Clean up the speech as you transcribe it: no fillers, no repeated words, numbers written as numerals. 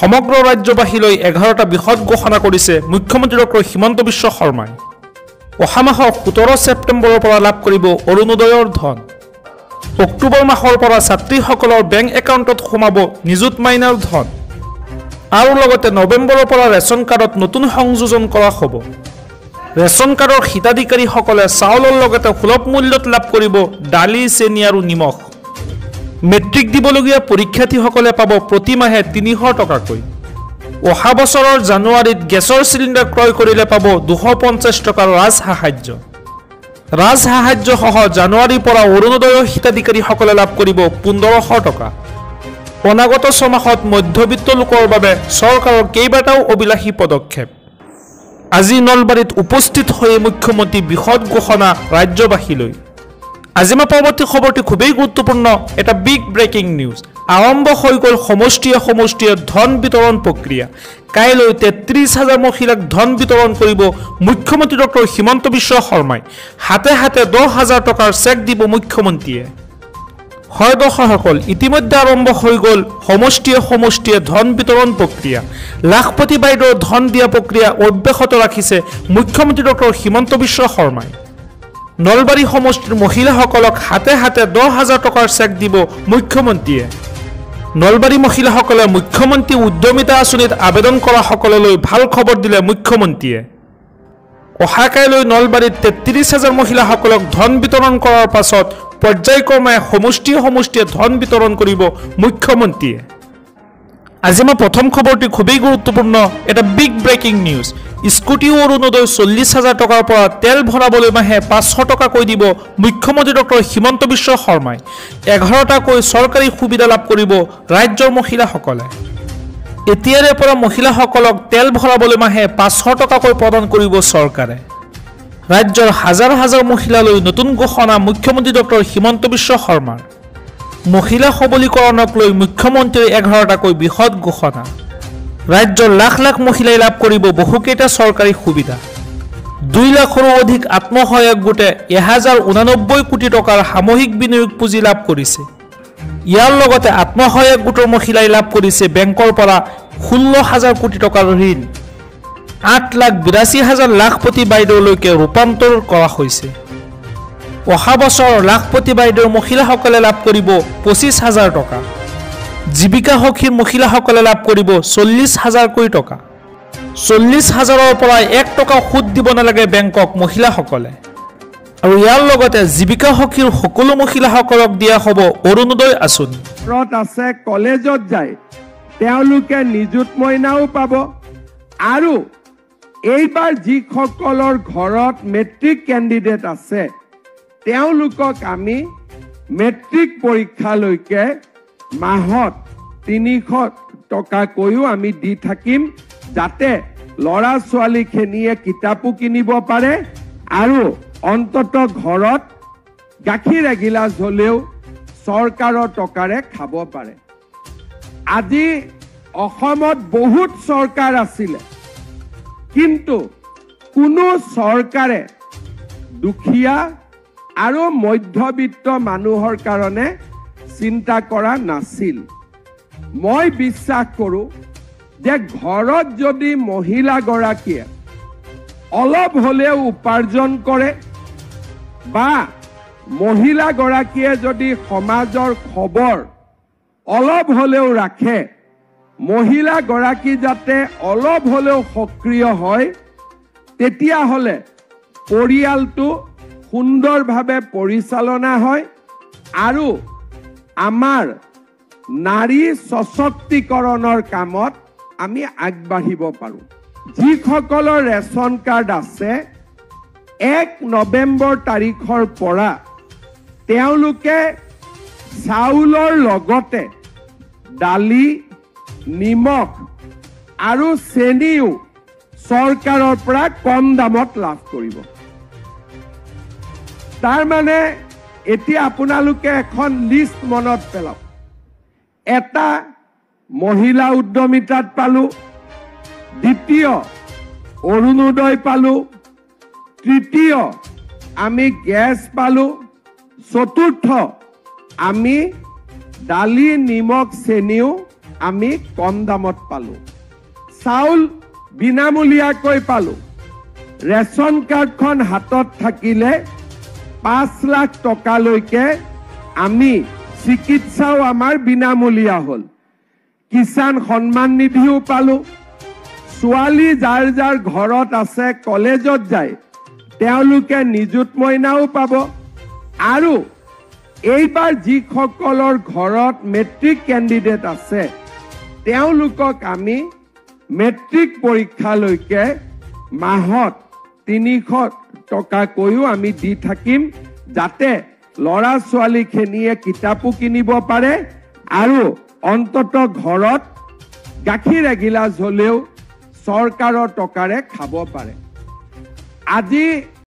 সমগ্ৰ ৰাজ্যবাসীলৈ 11টা বৃহৎ ঘোষণা কৰিছে মুখ্যমন্ত্ৰী ডক্টৰ হিমন্ত বিশ্ব শৰ্মাই। অহা মাহৰ 17 ছেপ্টেম্বৰৰ পৰা লাভ কৰিব অৰুণোদয়ৰ ধন। অক্টোবৰ মাহৰ পৰা ছাত্ৰীসকলৰ বেংক একাউণ্টত সোমাব নিযুত মাইনাৰ ধন। আৰু লগতে নৱেম্বৰৰ পৰা ৰেচন কাৰ্ডত নতুন সংযোজন কৰা হ'ব। ৰেচন কাৰ্ডৰ হিতাধিকাৰীসকলে চাউলৰ লগতে সুলভ মূল্যত লাভ কৰিব দালি, চেনি আৰু নিমখ। মেট্ৰিক দিবলগীয়া পৰীক্ষাৰ্থীসকলে পাব প্ৰতিমাহে 300 টকাকৈ। অহা বছৰৰ জানুৱাৰীত গেছৰ চিলিণ্ডাৰ ক্ৰয় কৰিলে পাব 250 টকাৰ ৰাজসাহায্য। ৰাজসাহায্যসহ জানুৱাৰীৰ পৰা অৰুণোদয়ৰ হিতাধিকাৰীসকলে লাভ কৰিব 1500 টকা। অনাগত 6 মাহত মধ্যবিত্ত লোকৰ বাবে চৰকাৰৰ কেইবাটাও অভিলাষী পদক্ষেপ। আজি নলবাৰীত উপস্থিত হৈ মুখ্যমন্ত্ৰী বৃহৎ ঘোষণা ৰাজ্যবাসীলৈ। আজি মই পৰৱৰ্তী খবৰটি খুবেই গুৰুত্বপূৰ্ণ, এটা বিগ ব্ৰেকিং নিউজ। আৰম্ভ হৈ গ'ল সমষ্টিয়ে ধন বিতৰণ প্ৰক্ৰিয়া। কাইলৈ 33,000 মহিলাক ধন বিতৰণ কৰিব মুখ্যমন্ত্ৰী ডক্টৰ হিমন্ত বিশ্ব শৰ্মাই। হাতে হাতে 10,000 টকাৰ চেক দিব মুখ্যমন্ত্ৰীয়ে। হয় দৰ্শকসকল, ইতিমধ্যে আৰম্ভ হৈ গ'ল সমষ্টিয়ে ধন বিতৰণ প্ৰক্ৰিয়া। লাখপতি বাইদেউৰ ধন দিয়া প্ৰক্ৰিয়া অব্যাহত ৰাখিছে মুখ্যমন্ত্ৰী ডক্টৰ হিমন্ত বিশ্ব শৰ্মাই। নলবাৰী সমষ্টিৰ মহিলাসকলক হাতে হাতে 10,000 টকাৰ চেক দিব মুখ্যমন্ত্ৰীয়ে। নলবাৰী মহিলাসকলে মুখ্যমন্ত্ৰী উদ্যমিতা আঁচনিত আবেদন কৰা সকললৈ ভাল খবৰ দিলে মুখ্যমন্ত্ৰীয়ে। অহা কাইলৈ নলবাৰীত 33,000 মহিলাসকলক ধন বিতৰণ কৰাৰ পাছত পৰ্যায়ক্ৰমে সমষ্টিয়ে ধন বিতৰণ কৰিব মুখ্যমন্ত্ৰীয়ে। আজি মই প্ৰথম খবৰটি খুবেই গুৰুত্বপূৰ্ণ, এটা big breaking news. Scooty Arunodoi 40,000 টকাৰ পৰা তেল ভৰাবলৈ মাহে 500 টকাকৈ দিব মুখ্যমন্ত্ৰী ডক্টৰ হিমন্ত বিশ্ব শৰ্মাই। 11টাকৈ চৰকাৰী সুবিধা লাভ কৰিব ৰাজ্যৰ মহিলাসকলে। এতিয়াৰে পৰা মহিলাসকলক তেল ভৰাবলৈ মাহে 500 টকাকৈ প্ৰদান কৰিব চৰকাৰে। ৰাজ্যৰ হাজাৰ হাজাৰ মহিলালৈ নতুন ঘোষণা মুখ্যমন্ত্ৰী ডক্টৰ হিমন্ত বিশ্ব শৰ্মাৰ। মহিলা সবলীকৰণক লৈ মুখ্যমন্ত্ৰীৰ 11টাকৈ বৃহৎ ঘোষণা। ৰাজ্যৰ লাখ লাখ মহিলাই লাভ কৰিব বহুকেইটা চৰকাৰী সুবিধা। 2 লাখৰো অধিক আত্মসহায়ক গোটে 1089 কোটি টকাৰ সামূহিক বিনিয়োগ পুঁজি লাভ কৰিছে। ইয়াৰ লগতে আত্মসহায়ক গোটৰ মহিলাই লাভ কৰিছে বেংকৰ পৰা 16,000 কোটি টকাৰ ঋণ। 8,82,000 লাখপতি বাইদেউলৈকে ৰূপান্তৰ কৰা হৈছে। অহা বছৰ লাখপতি বাইদেউৰ মহিলাসকলে লাভ কৰিব 25,000 টকা। জীৱিকা সখীৰ মহিলাসকলে লাভ কৰিব 40,000কৈ টকা। 40,000ৰ পৰা 1 টকা সুদ দিব নালাগে বেংকক মহিলাসকলে। আৰু ইয়াৰ লগতে জীৱিকা সখীৰ সকলো মহিলাসকলক দিয়া হ'ব অৰুণোদয় আঁচনি। আছে কলেজত যায় তেওঁলোকে নিযুত মইনাও পাব। আৰু এইবাৰ যিসকলৰ ঘৰত মেট্ৰিক কেণ্ডিডেট আছে তেওঁলোকক আমি মেট্ৰিক পৰীক্ষালৈকে মাহত 300 টকাকৈও আমি দি থাকিম, যাতে ল'ৰা ছোৱালীখিনিয়ে কিতাপো কিনিব পাৰে আৰু অন্তত ঘৰত গাখীৰ এগিলাচ হ'লেও চৰকাৰৰ টকাৰে খাব পাৰে। আজি অসমত বহুত চৰকাৰ আছিলে, কিন্তু কোনো চৰকাৰে দুখীয়া আৰু মধ্যবিত্ত মানুহৰ কাৰণে চিন্তা কৰা নাছিল। মই বিশ্বাস কৰোঁ যে ঘৰত যদি মহিলাগৰাকীয়ে অলপ হ'লেও উপাৰ্জন কৰে বা মহিলাগৰাকীয়ে যদি সমাজৰ খবৰ অলপ হ'লেও ৰাখে, মহিলাগৰাকী যাতে অলপ হ'লেও সক্ৰিয় হয়, তেতিয়াহ'লে পৰিয়ালটো সুন্দৰভাৱে পৰিচালনা হয় আৰু আমাৰ নাৰী সশক্তিকৰণৰ কামত আমি আগবাঢ়িব পাৰোঁ। যিসকলৰ ৰেচন কাৰ্ড আছে 1 নৱেম্বৰ তাৰিখৰ পৰা তেওঁলোকে চাউলৰ লগতে দালি, নিমখ আৰু চেনিও চৰকাৰৰ পৰা কম দামত লাভ কৰিব। তাৰ মানে এতিয়া আপোনালোকে এখন লিষ্ট মনত পেলাওক। এটা মহিলা উদ্যমিতাত পালো, দ্বিতীয় অৰুণোদয় পালো, তৃতীয় আমি গেছ পালো, চতুৰ্থ আমি দালি, নিমখ, চেনিও আমি কম দামত পালোঁ। চাউল বিনামূলীয়াকৈ পালোঁ। ৰেচন কাৰ্ডখন হাতত থাকিলে 5 লাখ টকালৈকে আমি চিকিৎসাও আমাৰ বিনামূলীয়া হ'ল। কিষাণ সন্মান নিধিও পালোঁ। ছোৱালী যাৰ যাৰ ঘৰত আছে কলেজত যায় তেওঁলোকে নিযুত মইনাও পাব। আৰু এইবাৰ যিসকলৰ ঘৰত মেট্ৰিক কেণ্ডিডেট আছে তেওঁলোকক আমি মেট্ৰিক পৰীক্ষালৈকে মাহত 300 টকাকৈও আমি দি থাকিম, যাতে ল'ৰা ছোৱালীখিনিয়ে কিতাপো কিনিব পাৰে আৰু অন্তত ঘৰত গাখীৰ এগিলাচ হ'লেও চৰকাৰৰ টকাৰে খাব পাৰে। আজি